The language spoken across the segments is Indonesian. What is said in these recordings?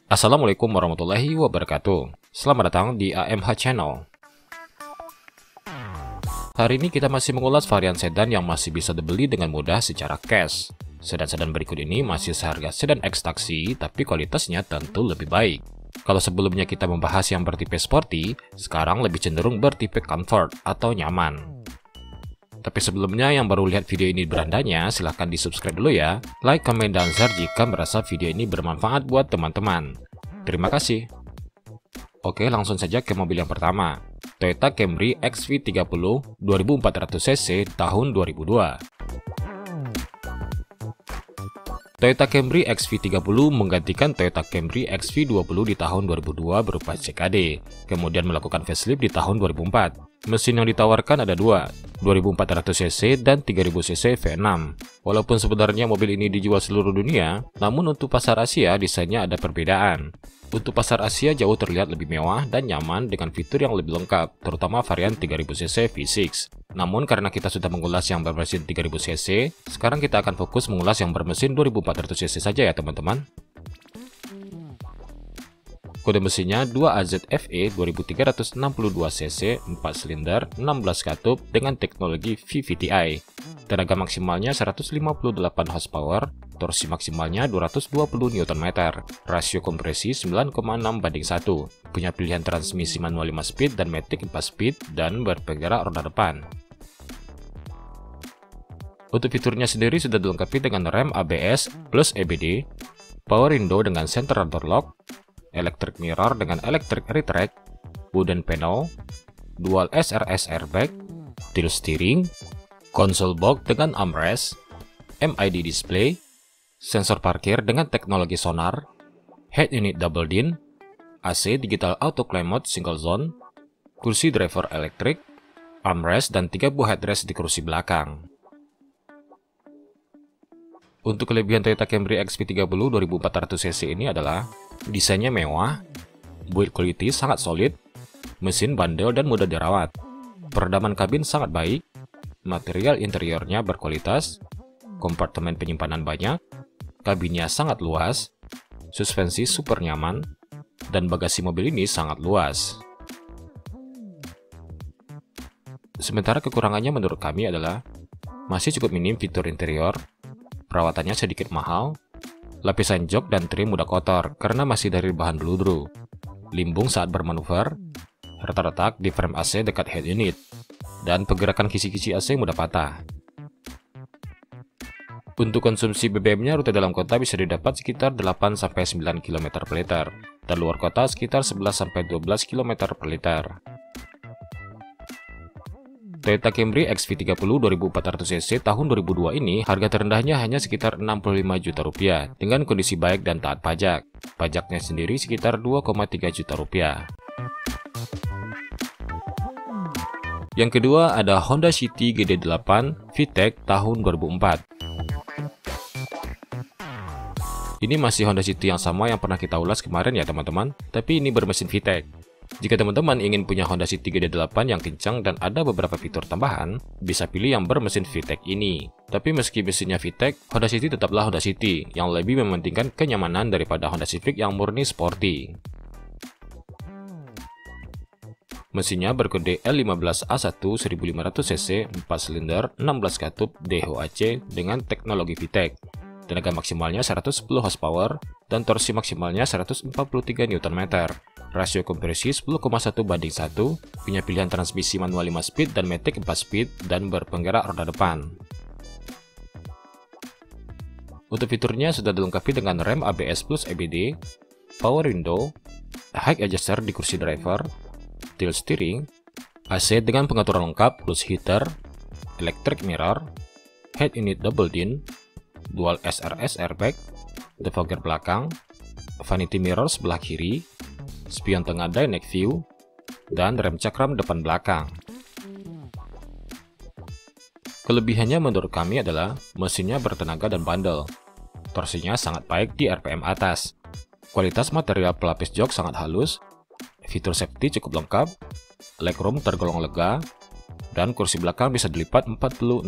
Assalamualaikum warahmatollahi wabarakatuh. Selamat datang di AMH Channel. Hari ini kita masih mengulas varian sedan yang masih bisa dibeli dengan mudah secara cash. Sedan-sedan berikut ini masih seharga sedan X taksi, tapi kualitasnya tentu lebih baik. Kalau sebelumnya kita membahas yang bertipe sporty, sekarang lebih cenderung bertipe comfort atau nyaman. Tapi sebelumnya yang baru lihat video ini berandanya, silahkan di subscribe dulu ya, like, komen, dan share jika merasa video ini bermanfaat buat teman-teman. Terima kasih. Oke, langsung saja ke mobil yang pertama, Toyota Camry XV30 2400cc tahun 2002. Toyota Camry XV30 menggantikan Toyota Camry XV20 di tahun 2002 berupa CKD, kemudian melakukan facelift di tahun 2004. Mesin yang ditawarkan ada dua, 2400cc dan 3000cc V6. Walaupun sebenarnya mobil ini dijual seluruh dunia, namun untuk pasar Asia desainnya ada perbedaan. Untuk pasar Asia jauh terlihat lebih mewah dan nyaman dengan fitur yang lebih lengkap, terutama varian 3000cc V6. Namun karena kita sudah mengulas yang bermesin 3000cc, sekarang kita akan fokus mengulas yang bermesin 2400cc saja ya teman-teman. Kode mesinnya 2AZFE 2362cc 4 silinder 16 katup dengan teknologi VVTi. Tenaga maksimalnya 158 horsepower, torsi maksimalnya 220 Nm, rasio kompresi 9,6:1, punya pilihan transmisi manual 5 speed dan matic 4 speed, dan berpenggerak roda depan. Untuk fiturnya sendiri sudah dilengkapi dengan rem ABS plus EBD, power window dengan center door lock, electric mirror dengan electric retract, wooden panel, dual SRS airbag, tilt steering, console box dengan armrest, MID display, sensor parkir dengan teknologi sonar, head unit double din, AC digital auto climate single zone, kursi driver elektrik, armrest, dan 3 buah headrest di kursi belakang. Untuk kelebihan Toyota Camry XV30 2400cc ini adalah desainnya mewah, build quality sangat solid, mesin bandel dan mudah dirawat, peredaman kabin sangat baik, material interiornya berkualitas, kompartemen penyimpanan banyak, kabinnya sangat luas, suspensi super nyaman, dan bagasi mobil ini sangat luas. Sementara kekurangannya menurut kami adalah masih cukup minim fitur interior, perawatannya sedikit mahal, lapisan jok dan trim mudah kotor karena masih dari bahan bludru, limbung saat bermanuver, retak-retak di frame AC dekat head unit, dan pergerakan kisi-kisi AC mudah patah. Untuk konsumsi BBM-nya rute dalam kota bisa didapat sekitar 8-9 km per liter, dan luar kota sekitar 11-12 km per liter. Toyota Camry XV30 2400cc tahun 2002 ini harga terendahnya hanya sekitar 65 juta rupiah dengan kondisi baik dan taat pajak. Pajaknya sendiri sekitar 2,3 juta rupiah. Yang kedua ada Honda City GD8 VTEC tahun 2004. Ini masih Honda City yang sama yang pernah kita ulas kemarin ya teman-teman, tapi ini bermesin VTEC. Jika teman-teman ingin punya Honda City GD8 yang kencang dan ada beberapa fitur tambahan, bisa pilih yang bermesin VTEC ini. Tapi meski mesinnya VTEC, Honda City tetaplah Honda City, yang lebih mementingkan kenyamanan daripada Honda Civic yang murni sporty. Mesinnya berkode L15A1 1500cc 4 silinder 16 katup DHOAC dengan teknologi VTEC. Tenaga maksimalnya 110 horsepower dan torsi maksimalnya 143 Nm. Rasio kompresi 10,1:1, punya pilihan transmisi manual 5 speed dan matic 4 speed, dan berpenggerak roda depan. Untuk fiturnya sudah dilengkapi dengan rem ABS plus EBD, power window, height adjuster di kursi driver, tilt steering, AC dengan pengaturan lengkap plus heater, electric mirror, head unit double din, dual SRS airbag, defogger belakang, vanity mirror sebelah kiri, spion tengah dynamic view, dan rem cakram depan belakang. Kelebihannya menurut kami adalah mesinnya bertenaga dan bandel, torsinya sangat baik di RPM atas, kualitas material pelapis jok sangat halus, fitur safety cukup lengkap, legroom tergolong lega, dan kursi belakang bisa dilipat 40-60.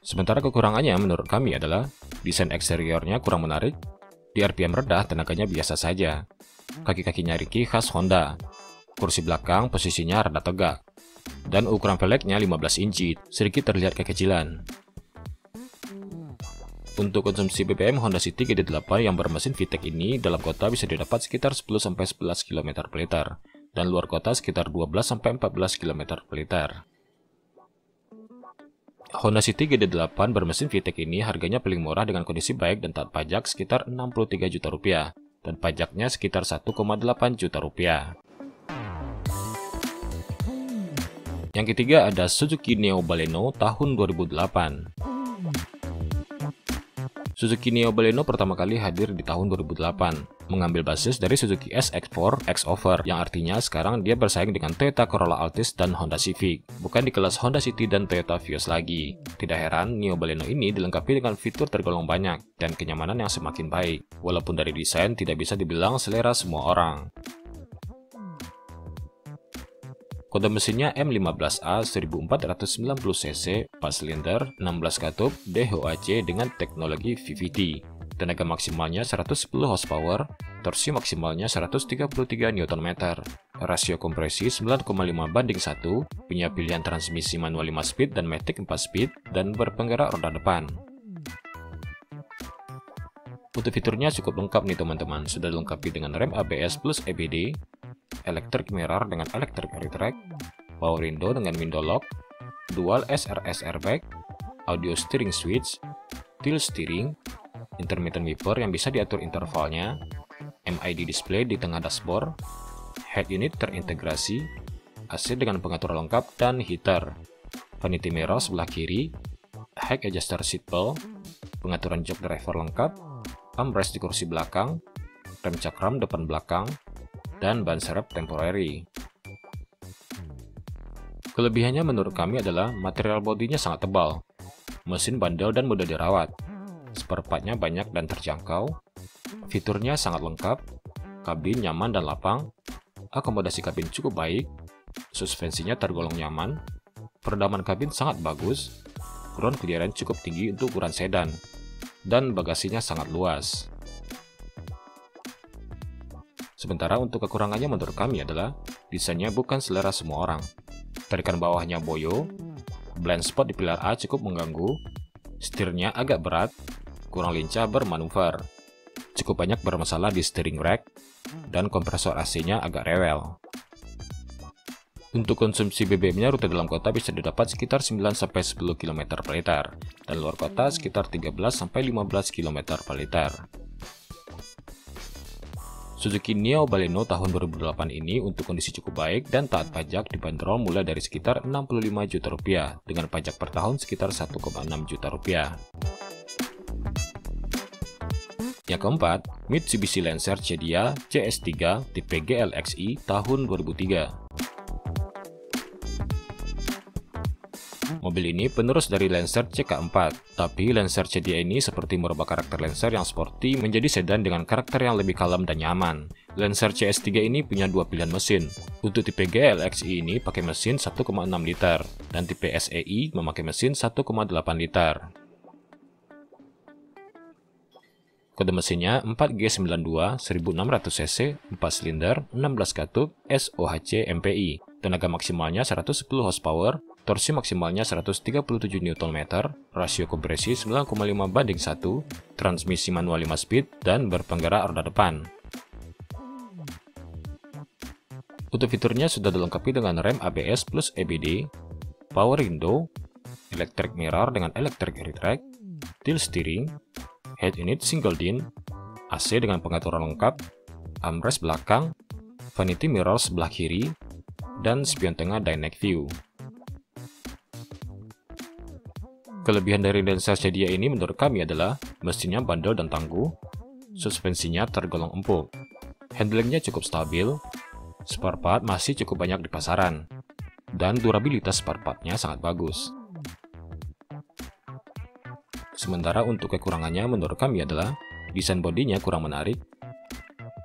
Sementara kekurangannya menurut kami adalah Desain eksteriornya kurang menarik, di RPM rendah tenaganya biasa saja. Kaki-kakinya ringkih khas Honda. Kursi belakang posisinya rada tegak. Dan ukuran velgnya 15 inci, sedikit terlihat kekecilan. Untuk konsumsi BBM Honda City GD8 yang bermesin VTEC ini dalam kota bisa didapat sekitar 10-11 km per liter, dan luar kota sekitar 12-14 km per liter. Honda City GD8 bermesin VTEC ini harganya paling murah dengan kondisi baik dan taat pajak sekitar 63 juta rupiah, dan pajaknya sekitar 1,8 juta rupiah. Yang ketiga ada Suzuki Neo Baleno tahun 2008. Suzuki Neo Baleno pertama kali hadir di tahun 2008, mengambil basis dari Suzuki SX4 X-Over, yang artinya sekarang dia bersaing dengan Toyota Corolla Altis dan Honda Civic, bukan di kelas Honda City dan Toyota Vios lagi. Tidak heran, Neo Baleno ini dilengkapi dengan fitur tergolong banyak dan kenyamanan yang semakin baik, walaupun dari desain tidak bisa dibilang selera semua orang. Kode mesinnya M15A 1490cc, 4 silinder, 16 katup, DHOAC dengan teknologi VVT. Tenaga maksimalnya 110 horsepower, torsi maksimalnya 133 Nm. Rasio kompresi 9,5:1, punya pilihan transmisi manual 5 speed dan matic 4 speed, dan berpenggerak roda depan. Untuk fiturnya cukup lengkap nih teman-teman, sudah dilengkapi dengan rem ABS plus EBD, electric mirror dengan electric retract, power window dengan window lock, dual SRS airbag, audio steering switch, tilt steering, intermittent wiper yang bisa diatur intervalnya, MID display di tengah dashboard, head unit terintegrasi, AC dengan pengaturan lengkap dan heater, vanity mirror sebelah kiri, head adjuster seat belt, pengaturan jok driver lengkap, armrest di kursi belakang, rem cakram depan belakang, dan ban serep temporary. Kelebihannya menurut kami adalah material bodinya sangat tebal, mesin bandel dan mudah dirawat, spare partnya banyak dan terjangkau, fiturnya sangat lengkap, kabin nyaman dan lapang, akomodasi kabin cukup baik, suspensinya tergolong nyaman, peredaman kabin sangat bagus, ground clearance cukup tinggi untuk ukuran sedan, dan bagasinya sangat luas. Sementara untuk kekurangannya menurut kami adalah desainnya bukan selera semua orang. Tarikan bawahnya boyo, blind spot di pilar A cukup mengganggu, setirnya agak berat, kurang lincah bermanuver, cukup banyak bermasalah di steering rack, dan kompresor AC-nya agak rewel. Untuk konsumsi BBM-nya rute dalam kota bisa didapat sekitar 9-10 km per liter, dan luar kota sekitar 13-15 km per liter. Suzuki Neo Baleno tahun 2008 ini untuk kondisi cukup baik dan taat pajak dibanderol mulai dari sekitar 65 juta rupiah dengan pajak per tahun sekitar 1,6 juta rupiah. Yang keempat, Mitsubishi Lancer Cedia CS3 tipe GLXi tahun 2003. Mobil ini penerus dari Lancer CK4, tapi Lancer Cedia ini seperti merubah karakter Lancer yang sporty menjadi sedan dengan karakter yang lebih kalem dan nyaman. Lancer CS3 ini punya dua pilihan mesin. Untuk tipe GLXi ini pakai mesin 1,6 liter, dan tipe SEI memakai mesin 1,8 liter. Kode mesinnya 4G92 1600cc, 4 silinder, 16 katup, SOHC MPI. Tenaga maksimalnya 110 horsepower, torsi maksimalnya 137 Nm, rasio kompresi 9,5:1, transmisi manual 5 speed, dan berpenggerak roda depan. Untuk fiturnya sudah dilengkapi dengan rem ABS plus EBD, power window, electric mirror dengan electric retract, tilt steering, head unit single din, AC dengan pengaturan lengkap, armrest belakang, vanity mirror sebelah kiri, dan spion tengah dynamic view. Kelebihan dari Lancer Cedia ini menurut kami adalah mesinnya bandel dan tangguh, suspensinya tergolong empuk, handlingnya cukup stabil, spare part masih cukup banyak di pasaran, dan durabilitas spare partnya sangat bagus. Sementara untuk kekurangannya menurut kami adalah desain bodinya kurang menarik,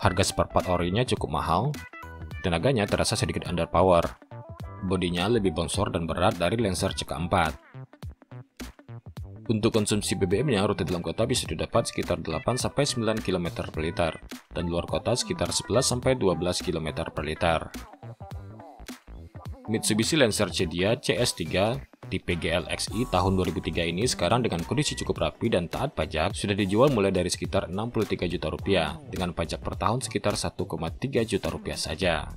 harga spare part orinya cukup mahal, tenaganya terasa sedikit underpower, bodinya lebih bongsor dan berat dari Lancer CK4. Untuk konsumsi BBM-nya, rute dalam kota bisa didapat sekitar 8-9 km per liter, dan luar kota sekitar 11-12 km per liter. Mitsubishi Lancer Cedia CS3 tipe GLXi tahun 2003 ini sekarang dengan kondisi cukup rapi dan taat pajak sudah dijual mulai dari sekitar 63 juta rupiah, dengan pajak per tahun sekitar 1,3 juta rupiah saja.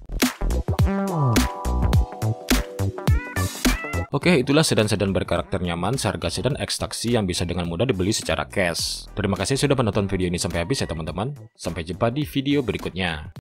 Oke, itulah sedan-sedan berkarakter nyaman seharga sedan X taksi yang bisa dengan mudah dibeli secara cash. Terima kasih sudah menonton video ini sampai habis ya teman-teman. Sampai jumpa di video berikutnya.